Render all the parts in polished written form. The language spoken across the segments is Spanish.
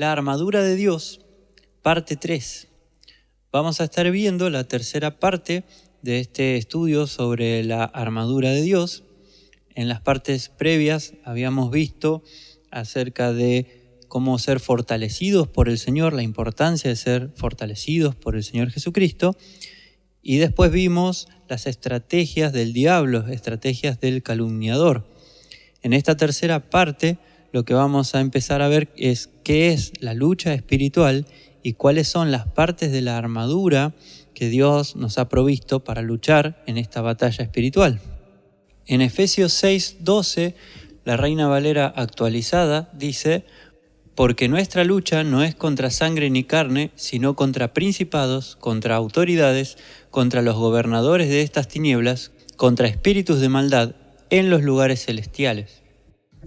La armadura de Dios, parte 3. Vamos a estar viendo la tercera parte de este estudio sobre la armadura de Dios. En las partes previas habíamos visto acerca de cómo ser fortalecidos por el Señor, la importancia de ser fortalecidos por el Señor Jesucristo. Y después vimos las estrategias del diablo, estrategias del calumniador. En esta tercera parte lo que vamos a empezar a ver es qué es la lucha espiritual y cuáles son las partes de la armadura que Dios nos ha provisto para luchar en esta batalla espiritual. En Efesios 6:12, la Reina Valera actualizada dice: porque nuestra lucha no es contra sangre ni carne, sino contra principados, contra autoridades, contra los gobernadores de estas tinieblas, contra espíritus de maldad en los lugares celestiales.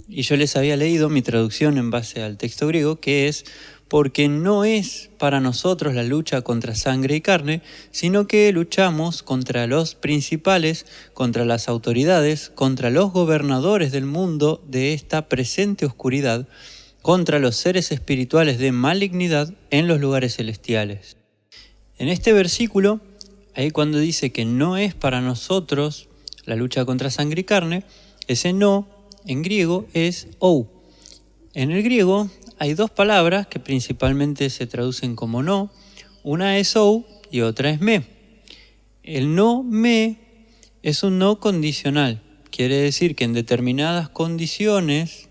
Y yo les había leído mi traducción en base al texto griego, que es: porque no es para nosotros la lucha contra sangre y carne, sino que luchamos contra los principales, contra las autoridades, contra los gobernadores del mundo de esta presente oscuridad, contra los seres espirituales de malignidad en los lugares celestiales. En este versículo, ahí cuando dice que no es para nosotros la lucha contra sangre y carne, ese no en griego es ou. En el griego hay dos palabras que principalmente se traducen como no. Una es ou y otra es me. El no me es un no condicional. Quiere decir que en determinadas condiciones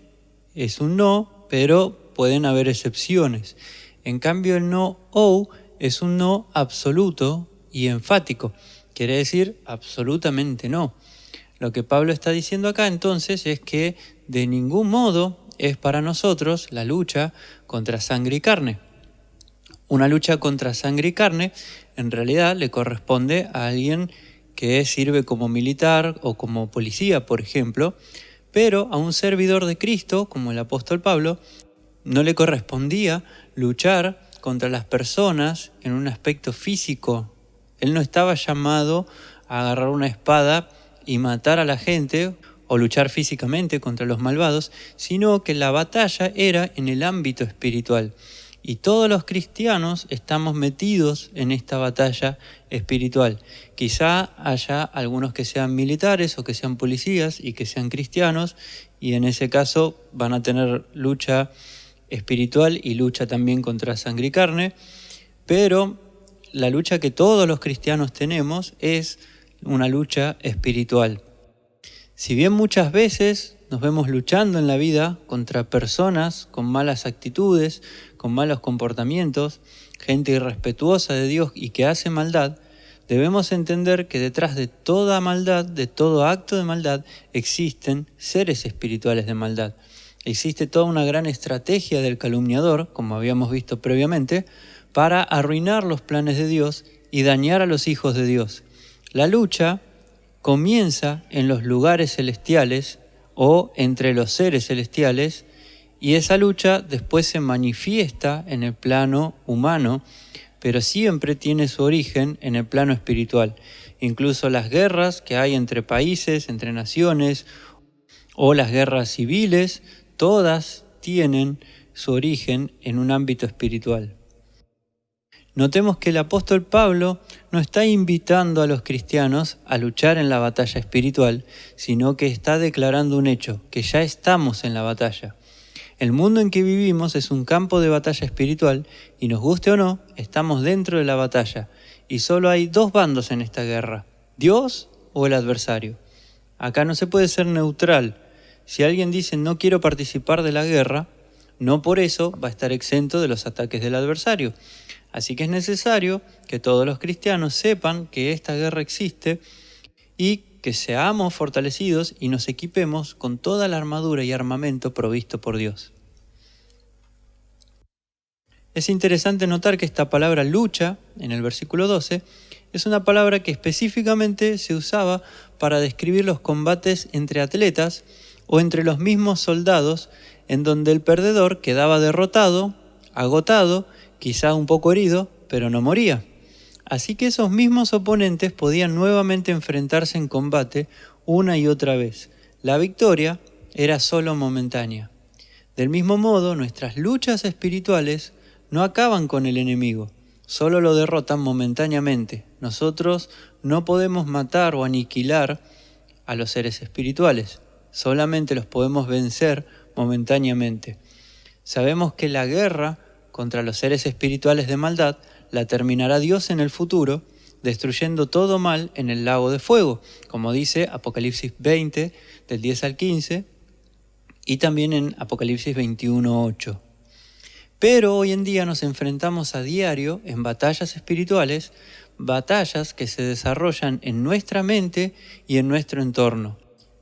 es un no, pero pueden haber excepciones. En cambio, el no ou es un no absoluto y enfático. Quiere decir absolutamente no. Lo que Pablo está diciendo acá entonces es que de ningún modo es para nosotros la lucha contra sangre y carne. Una lucha contra sangre y carne en realidad le corresponde a alguien que sirve como militar o como policía, por ejemplo, pero a un servidor de Cristo, como el apóstol Pablo, no le correspondía luchar contra las personas en un aspecto físico. Él no estaba llamado a agarrar una espada y matar a la gente o luchar físicamente contra los malvados, sino que la batalla era en el ámbito espiritual. Y todos los cristianos estamos metidos en esta batalla espiritual. Quizá haya algunos que sean militares o que sean policías y que sean cristianos, y en ese caso van a tener lucha espiritual y lucha también contra sangre y carne, pero la lucha que todos los cristianos tenemos es una lucha espiritual. Si bien muchas veces nos vemos luchando en la vida contra personas con malas actitudes, con malos comportamientos, gente irrespetuosa de Dios y que hace maldad, debemos entender que detrás de toda maldad, de todo acto de maldad, existen seres espirituales de maldad. Existe toda una gran estrategia del calumniador, como habíamos visto previamente, para arruinar los planes de Dios y dañar a los hijos de Dios. La lucha comienza en los lugares celestiales o entre los seres celestiales, y esa lucha después se manifiesta en el plano humano, pero siempre tiene su origen en el plano espiritual. Incluso las guerras que hay entre países, entre naciones, o las guerras civiles, todas tienen su origen en un ámbito espiritual. Notemos que el apóstol Pablo no está invitando a los cristianos a luchar en la batalla espiritual, sino que está declarando un hecho, que ya estamos en la batalla. El mundo en que vivimos es un campo de batalla espiritual y nos guste o no, estamos dentro de la batalla. Y solo hay dos bandos en esta guerra, Dios o el adversario. Acá no se puede ser neutral. Si alguien dice no quiero participar de la guerra, no por eso va a estar exento de los ataques del adversario. Así que es necesario que todos los cristianos sepan que esta guerra existe y que seamos fortalecidos y nos equipemos con toda la armadura y armamento provisto por Dios. Es interesante notar que esta palabra lucha, en el versículo 12, es una palabra que específicamente se usaba para describir los combates entre atletas o entre los mismos soldados, en donde el perdedor quedaba derrotado, agotado, quizá un poco herido, pero no moría. Así que esos mismos oponentes podían nuevamente enfrentarse en combate una y otra vez. La victoria era solo momentánea. Del mismo modo, nuestras luchas espirituales no acaban con el enemigo, solo lo derrotan momentáneamente. Nosotros no podemos matar o aniquilar a los seres espirituales, solamente los podemos vencer momentáneamente. Sabemos que la guerra contra los seres espirituales de maldad la terminará Dios en el futuro, destruyendo todo mal en el lago de fuego, como dice Apocalipsis 20, del 10 al 15, y también en Apocalipsis 21:8. Pero hoy en día nos enfrentamos a diario en batallas espirituales, batallas que se desarrollan en nuestra mente y en nuestro entorno.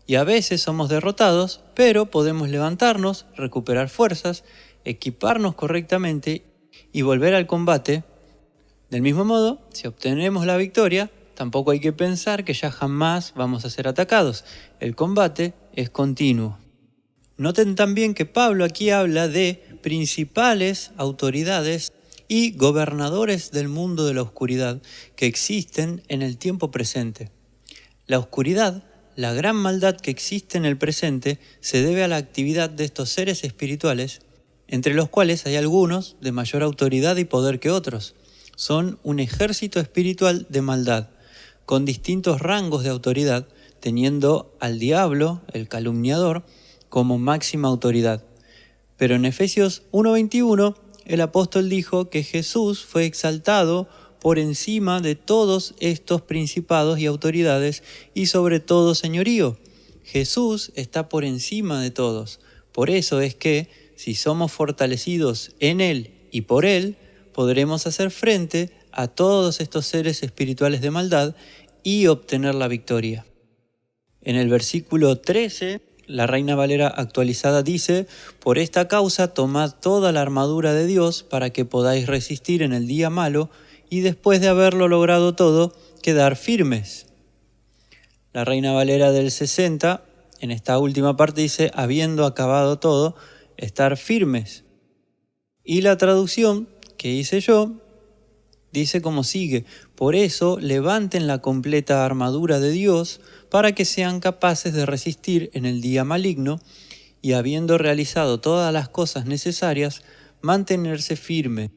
Y a veces somos derrotados, pero podemos levantarnos, recuperar fuerzas, equiparnos correctamente y volver al combate. Del mismo modo, si obtenemos la victoria, tampoco hay que pensar que ya jamás vamos a ser atacados. El combate es continuo. Noten también que Pablo aquí habla de principales autoridades y gobernadores del mundo de la oscuridad que existen en el tiempo presente. La oscuridad, la gran maldad que existe en el presente, se debe a la actividad de estos seres espirituales, entre los cuales hay algunos de mayor autoridad y poder que otros. Son un ejército espiritual de maldad, con distintos rangos de autoridad, teniendo al diablo, el calumniador, como máxima autoridad. Pero en Efesios 1:21, el apóstol dijo que Jesús fue exaltado por encima de todos estos principados y autoridades y sobre todo señorío. Jesús está por encima de todos. Por eso es que, si somos fortalecidos en Él y por Él, podremos hacer frente a todos estos seres espirituales de maldad y obtener la victoria. En el versículo 13, la Reina Valera actualizada dice: por esta causa tomad toda la armadura de Dios para que podáis resistir en el día malo y después de haberlo logrado todo, quedar firmes. La Reina Valera del 60, en esta última parte dice: habiendo acabado todo, estar firmes. Y la traducción que hice yo dice como sigue: por eso levanten la completa armadura de Dios para que sean capaces de resistir en el día maligno y habiendo realizado todas las cosas necesarias, mantenerse firme.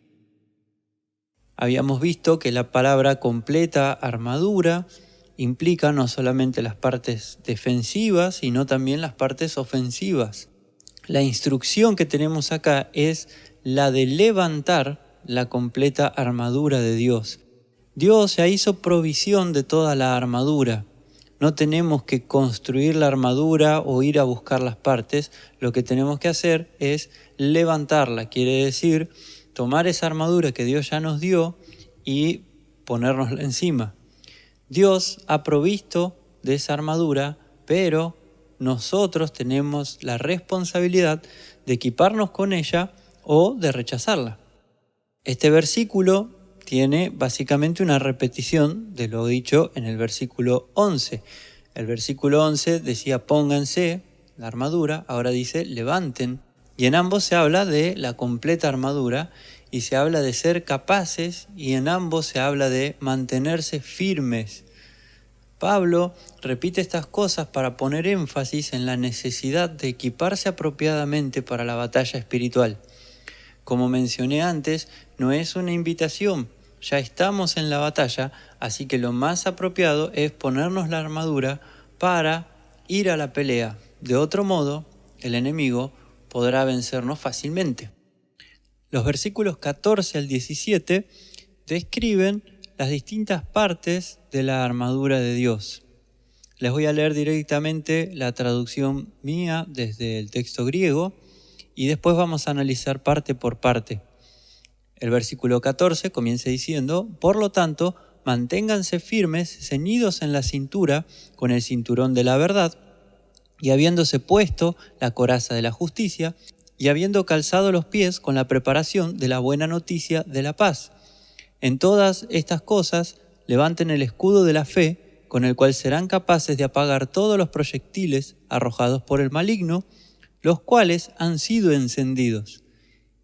Habíamos visto que la palabra completa armadura implica no solamente las partes defensivas, sino también las partes ofensivas. La instrucción que tenemos acá es la de levantar la completa armadura de Dios. Dios ya hizo provisión de toda la armadura. No tenemos que construir la armadura o ir a buscar las partes. Lo que tenemos que hacer es levantarla. Quiere decir, tomar esa armadura que Dios ya nos dio y ponérnosla encima. Dios ha provisto de esa armadura, pero nosotros tenemos la responsabilidad de equiparnos con ella o de rechazarla. Este versículo tiene básicamente una repetición de lo dicho en el versículo 11. El versículo 11 decía pónganse la armadura, ahora dice levanten. Y en ambos se habla de la completa armadura y se habla de ser capaces y en ambos se habla de mantenerse firmes. Pablo repite estas cosas para poner énfasis en la necesidad de equiparse apropiadamente para la batalla espiritual. Como mencioné antes, no es una invitación, ya estamos en la batalla, así que lo más apropiado es ponernos la armadura para ir a la pelea. De otro modo, el enemigo podrá vencernos fácilmente. Los versículos 14 al 17 describen las distintas partes de la armadura de Dios. Les voy a leer directamente la traducción mía desde el texto griego y después vamos a analizar parte por parte. El versículo 14 comienza diciendo: por lo tanto, manténganse firmes, ceñidos en la cintura con el cinturón de la verdad, y habiéndose puesto la coraza de la justicia, y habiendo calzado los pies con la preparación de la buena noticia de la paz. En todas estas cosas, levanten el escudo de la fe, con el cual serán capaces de apagar todos los proyectiles arrojados por el maligno, los cuales han sido encendidos,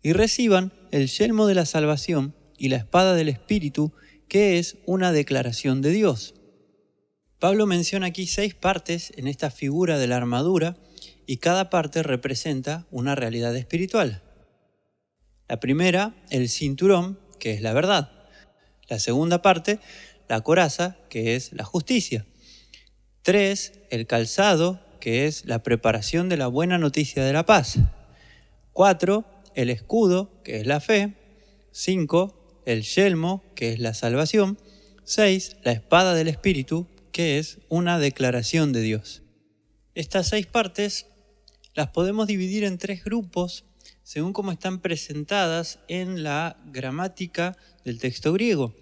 y reciban el yelmo de la salvación y la espada del Espíritu, que es una declaración de Dios. Pablo menciona aquí 6 partes en esta figura de la armadura, y cada parte representa una realidad espiritual. La primera, el cinturón, que es la verdad. La segunda parte, la coraza, que es la justicia. 3, el calzado, que es la preparación de la buena noticia de la paz. 4, el escudo, que es la fe. 5, el yelmo, que es la salvación. 6, la espada del Espíritu, que es una declaración de Dios. Estas 6 partes las podemos dividir en 3 grupos según cómo están presentadas en la gramática del texto griego.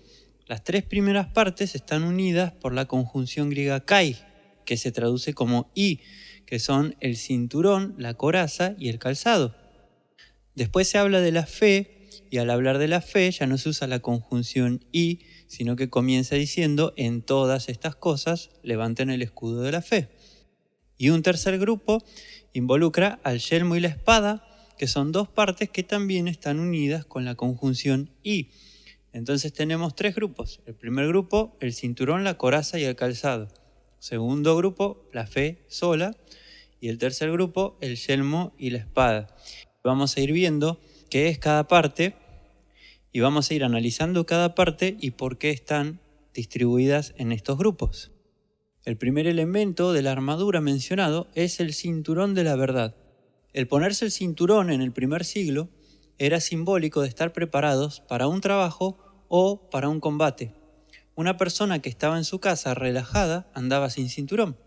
Las 3 primeras partes están unidas por la conjunción griega kai, que se traduce como y, que son el cinturón, la coraza y el calzado. Después se habla de la fe, y al hablar de la fe ya no se usa la conjunción y, sino que comienza diciendo: en todas estas cosas levanten el escudo de la fe. Y un tercer grupo involucra al yelmo y la espada, que son 2 partes que también están unidas con la conjunción y. Entonces tenemos 3 grupos. El primer grupo, el cinturón, la coraza y el calzado. Segundo grupo, la fe sola. Y el tercer grupo, el yelmo y la espada. Vamos a ir viendo qué es cada parte y vamos a ir analizando cada parte y por qué están distribuidas en estos grupos. El primer elemento de la armadura mencionado es el cinturón de la verdad. El ponerse el cinturón en el primer siglo era simbólico de estar preparados para un trabajo o para un combate. Una persona que estaba en su casa relajada andaba sin cinturón,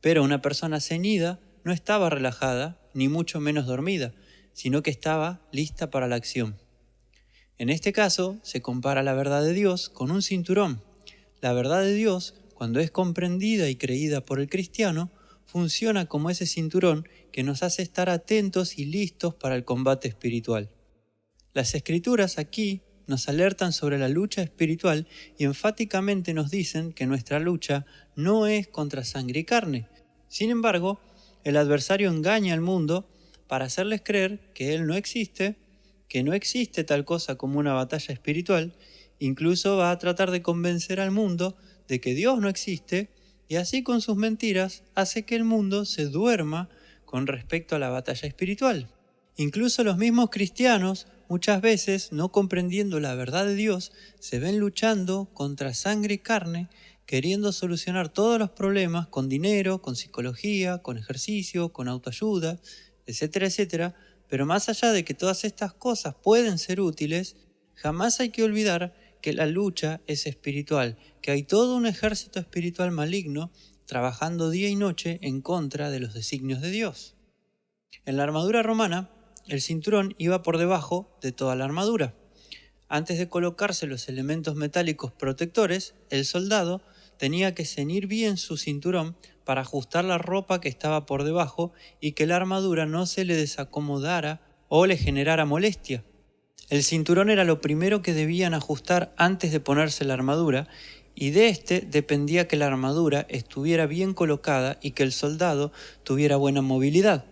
pero una persona ceñida no estaba relajada, ni mucho menos dormida, sino que estaba lista para la acción. En este caso, se compara la verdad de Dios con un cinturón. La verdad de Dios, cuando es comprendida y creída por el cristiano, funciona como ese cinturón que nos hace estar atentos y listos para el combate espiritual. Las Escrituras aquí nos alertan sobre la lucha espiritual y enfáticamente nos dicen que nuestra lucha no es contra sangre y carne. Sin embargo, el adversario engaña al mundo para hacerles creer que él no existe, que no existe tal cosa como una batalla espiritual. Incluso va a tratar de convencer al mundo de que Dios no existe, y así con sus mentiras hace que el mundo se duerma con respecto a la batalla espiritual. Incluso los mismos cristianos, muchas veces, no comprendiendo la verdad de Dios, se ven luchando contra sangre y carne, queriendo solucionar todos los problemas con dinero, con psicología, con ejercicio, con autoayuda, etcétera, etcétera. Pero más allá de que todas estas cosas pueden ser útiles, jamás hay que olvidar que la lucha es espiritual, que hay todo un ejército espiritual maligno trabajando día y noche en contra de los designios de Dios. En la armadura romana, el cinturón iba por debajo de toda la armadura. Antes de colocarse los elementos metálicos protectores, el soldado tenía que ceñir bien su cinturón para ajustar la ropa que estaba por debajo y que la armadura no se le desacomodara o le generara molestia. El cinturón era lo primero que debían ajustar antes de ponerse la armadura, y de este dependía que la armadura estuviera bien colocada y que el soldado tuviera buena movilidad.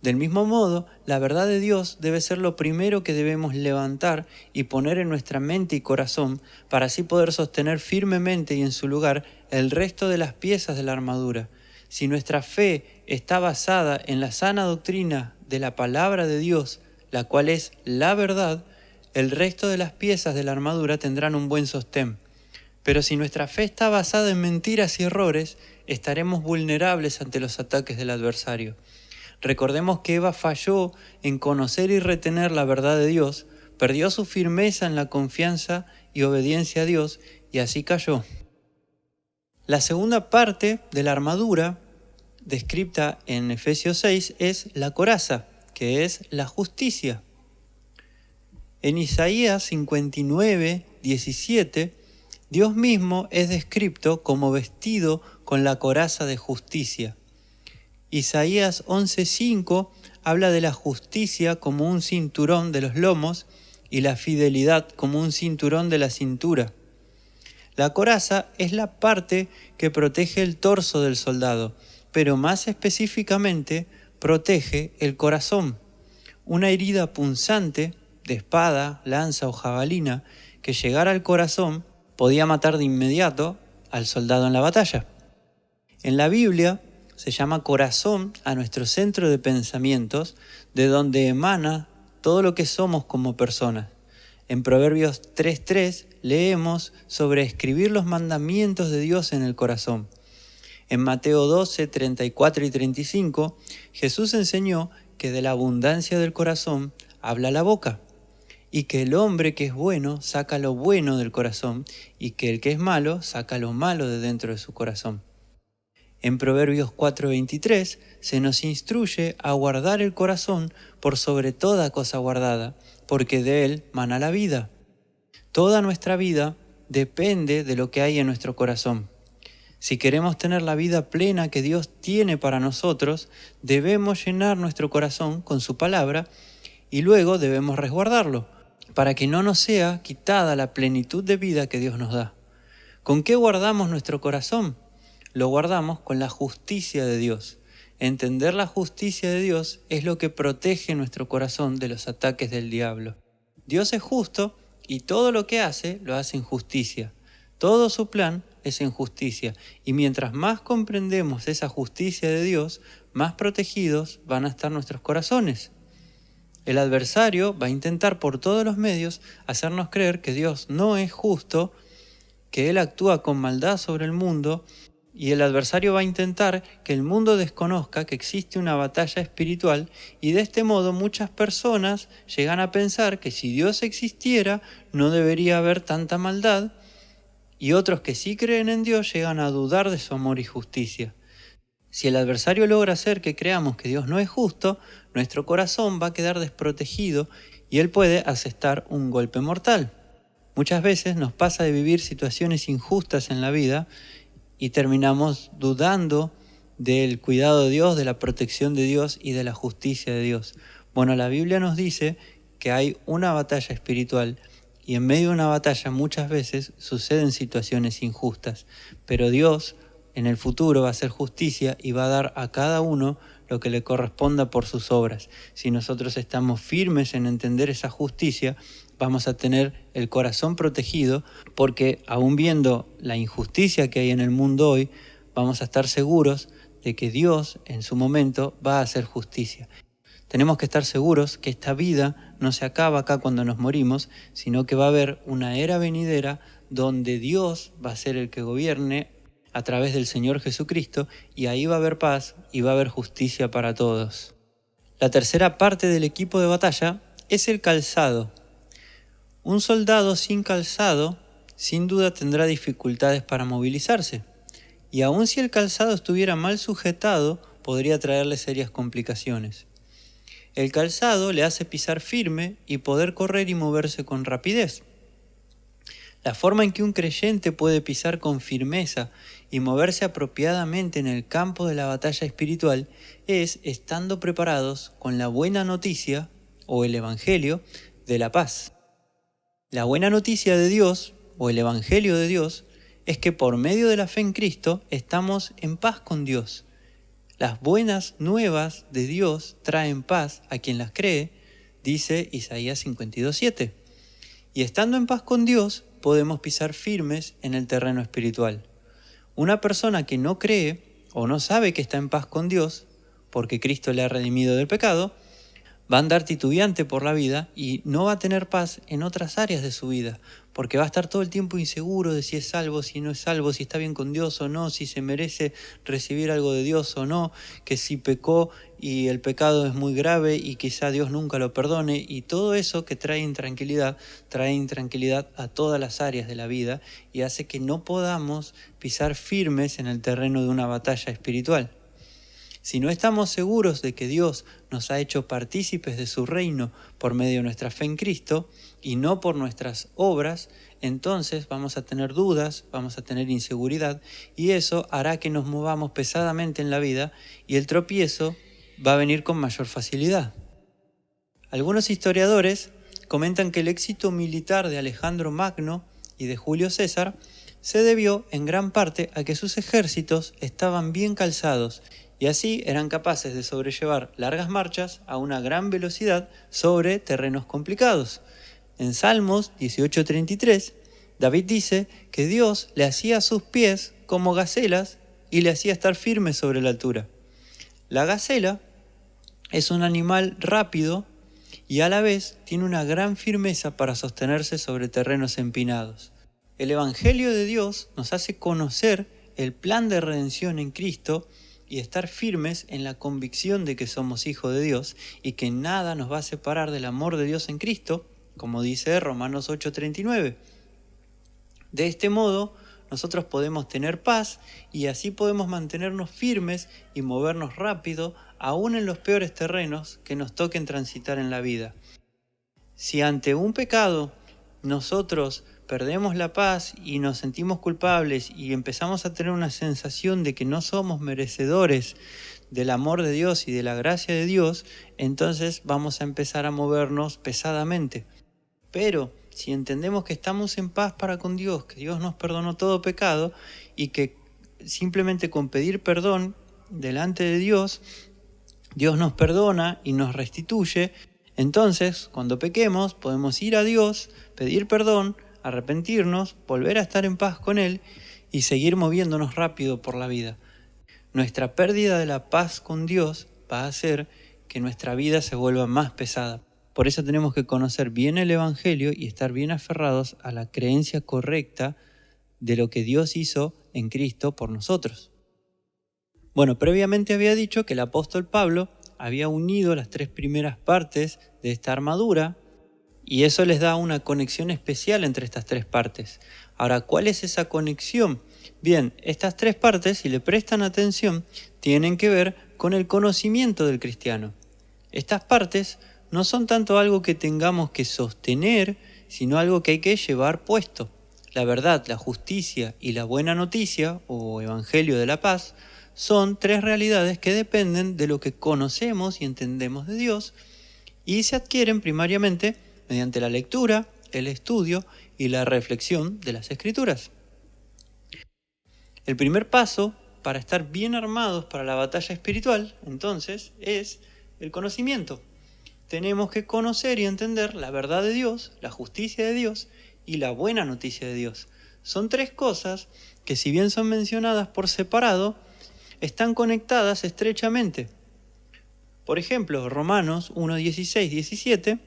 Del mismo modo, la verdad de Dios debe ser lo primero que debemos levantar y poner en nuestra mente y corazón para así poder sostener firmemente y en su lugar el resto de las piezas de la armadura. Si nuestra fe está basada en la sana doctrina de la palabra de Dios, la cual es la verdad, el resto de las piezas de la armadura tendrán un buen sostén. Pero si nuestra fe está basada en mentiras y errores, estaremos vulnerables ante los ataques del adversario. Recordemos que Eva falló en conocer y retener la verdad de Dios, perdió su firmeza en la confianza y obediencia a Dios y así cayó. La segunda parte de la armadura, descrita en Efesios 6, es la coraza, que es la justicia. En Isaías 59, 17, Dios mismo es descrito como vestido con la coraza de justicia. Isaías 11:5 habla de la justicia como un cinturón de los lomos y la fidelidad como un cinturón de la cintura. La coraza es la parte que protege el torso del soldado, pero más específicamente protege el corazón. Una herida punzante de espada, lanza o jabalina que llegara al corazón podía matar de inmediato al soldado en la batalla. En la Biblia se llama corazón a nuestro centro de pensamientos, de donde emana todo lo que somos como personas. En Proverbios 3:3 leemos sobre escribir los mandamientos de Dios en el corazón. En Mateo 12, 34 y 35, Jesús enseñó que de la abundancia del corazón habla la boca, y que el hombre que es bueno saca lo bueno del corazón, y que el que es malo saca lo malo de dentro de su corazón. En Proverbios 4:23 se nos instruye a guardar el corazón por sobre toda cosa guardada, porque de él mana la vida. Toda nuestra vida depende de lo que hay en nuestro corazón. Si queremos tener la vida plena que Dios tiene para nosotros, debemos llenar nuestro corazón con su palabra y luego debemos resguardarlo, para que no nos sea quitada la plenitud de vida que Dios nos da. ¿Con qué guardamos nuestro corazón? Lo guardamos con la justicia de Dios. Entender la justicia de Dios es lo que protege nuestro corazón de los ataques del diablo. Dios es justo y todo lo que hace, lo hace en justicia. Todo su plan es en justicia, y mientras más comprendemos esa justicia de Dios, más protegidos van a estar nuestros corazones. El adversario va a intentar por todos los medios hacernos creer que Dios no es justo, que Él actúa con maldad sobre el mundo, y el adversario va a intentar que el mundo desconozca que existe una batalla espiritual, y de este modo muchas personas llegan a pensar que si Dios existiera no debería haber tanta maldad, y otros que sí creen en Dios llegan a dudar de su amor y justicia. Si el adversario logra hacer que creamos que Dios no es justo, nuestro corazón va a quedar desprotegido y él puede asestar un golpe mortal. Muchas veces nos pasa de vivir situaciones injustas en la vida y terminamos dudando del cuidado de Dios, de la protección de Dios y de la justicia de Dios. Bueno, la Biblia nos dice que hay una batalla espiritual y en medio de una batalla muchas veces suceden situaciones injustas, pero Dios en el futuro va a hacer justicia y va a dar a cada uno lo que le corresponda por sus obras. Si nosotros estamos firmes en entender esa justicia, vamos a tener el corazón protegido, porque aún viendo la injusticia que hay en el mundo hoy, vamos a estar seguros de que Dios en su momento va a hacer justicia. Tenemos que estar seguros que esta vida no se acaba acá cuando nos morimos, sino que va a haber una era venidera donde Dios va a ser el que gobierne a través del Señor Jesucristo, y ahí va a haber paz y va a haber justicia para todos. La tercera parte del equipo de batalla es el calzado. Un soldado sin calzado sin duda tendrá dificultades para movilizarse, y aun si el calzado estuviera mal sujetado, podría traerle serias complicaciones. El calzado le hace pisar firme y poder correr y moverse con rapidez. La forma en que un creyente puede pisar con firmeza y moverse apropiadamente en el campo de la batalla espiritual es estando preparados con la buena noticia o el Evangelio de la paz. La buena noticia de Dios o el Evangelio de Dios es que por medio de la fe en Cristo estamos en paz con Dios. Las buenas nuevas de Dios traen paz a quien las cree, dice Isaías 52:7. Y estando en paz con Dios, podemos pisar firmes en el terreno espiritual. Una persona que no cree o no sabe que está en paz con Dios, porque Cristo le ha redimido del pecado, va a andar titubeante por la vida y no va a tener paz en otras áreas de su vida, porque va a estar todo el tiempo inseguro de si es salvo, si no es salvo, si está bien con Dios o no, si se merece recibir algo de Dios o no, que si pecó y el pecado es muy grave y quizá Dios nunca lo perdone, y todo eso que trae intranquilidad a todas las áreas de la vida y hace que no podamos pisar firmes en el terreno de una batalla espiritual. Si no estamos seguros de que Dios nos ha hecho partícipes de su reino por medio de nuestra fe en Cristo y no por nuestras obras, entonces vamos a tener dudas, vamos a tener inseguridad, y eso hará que nos movamos pesadamente en la vida y el tropiezo va a venir con mayor facilidad. Algunos historiadores comentan que el éxito militar de Alejandro Magno y de Julio César se debió en gran parte a que sus ejércitos estaban bien calzados y así eran capaces de sobrellevar largas marchas a una gran velocidad sobre terrenos complicados. En Salmos 18:33, David dice que Dios le hacía sus pies como gacelas y le hacía estar firme sobre la altura. La gacela es un animal rápido y a la vez tiene una gran firmeza para sostenerse sobre terrenos empinados. El Evangelio de Dios nos hace conocer el plan de redención en Cristo y estar firmes en la convicción de que somos hijos de Dios y que nada nos va a separar del amor de Dios en Cristo, como dice Romanos 8:39. De este modo, nosotros podemos tener paz y así podemos mantenernos firmes y movernos rápido, aún en los peores terrenos que nos toquen transitar en la vida. Si ante un pecado nosotros perdemos la paz y nos sentimos culpables y empezamos a tener una sensación de que no somos merecedores del amor de Dios y de la gracia de Dios, entonces vamos a empezar a movernos pesadamente. Pero si entendemos que estamos en paz para con Dios, que Dios nos perdonó todo pecado y que simplemente con pedir perdón delante de Dios, Dios nos perdona y nos restituye, entonces cuando pequemos podemos ir a Dios, pedir perdón, arrepentirnos, volver a estar en paz con Él y seguir moviéndonos rápido por la vida. Nuestra pérdida de la paz con Dios va a hacer que nuestra vida se vuelva más pesada. Por eso tenemos que conocer bien el Evangelio y estar bien aferrados a la creencia correcta de lo que Dios hizo en Cristo por nosotros. Bueno, previamente había dicho que el apóstol Pablo había unido las 3 primeras partes de esta armadura y eso les da una conexión especial entre estas 3 partes. Ahora, ¿cuál es esa conexión? Bien, estas 3 partes, si le prestan atención, tienen que ver con el conocimiento del cristiano. Estas partes no son tanto algo que tengamos que sostener, sino algo que hay que llevar puesto. La verdad, la justicia y la buena noticia, o evangelio de la paz, son 3 realidades que dependen de lo que conocemos y entendemos de Dios y se adquieren primariamente mediante la lectura, el estudio y la reflexión de las Escrituras. El primer paso para estar bien armados para la batalla espiritual, entonces, es el conocimiento. Tenemos que conocer y entender la verdad de Dios, la justicia de Dios y la buena noticia de Dios. Son 3 cosas que, si bien son mencionadas por separado, están conectadas estrechamente. Por ejemplo, Romanos 1:16, 17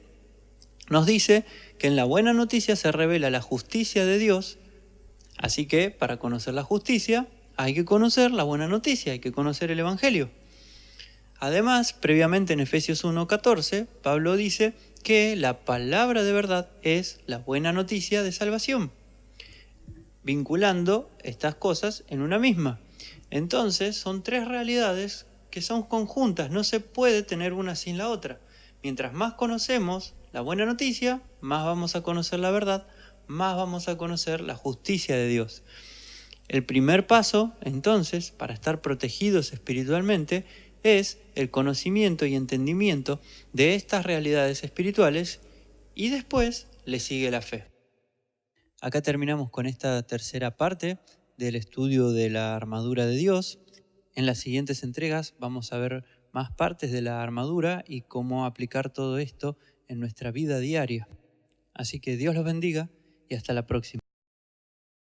nos dice que en la buena noticia se revela la justicia de Dios, así que para conocer la justicia hay que conocer la buena noticia, hay que conocer el Evangelio. Además, previamente en Efesios 1:14, Pablo dice que la palabra de verdad es la buena noticia de salvación, vinculando estas cosas en una misma. Entonces, son 3 realidades que son conjuntas, no se puede tener una sin la otra. Mientras más conocemos la buena noticia, más vamos a conocer la verdad, más vamos a conocer la justicia de Dios. El primer paso, entonces, para estar protegidos espiritualmente, es el conocimiento y entendimiento de estas realidades espirituales y después le sigue la fe. Acá terminamos con esta tercera parte del estudio de la armadura de Dios. En las siguientes entregas vamos a ver más partes de la armadura y cómo aplicar todo esto en nuestra vida diaria. Así que Dios los bendiga y hasta la próxima.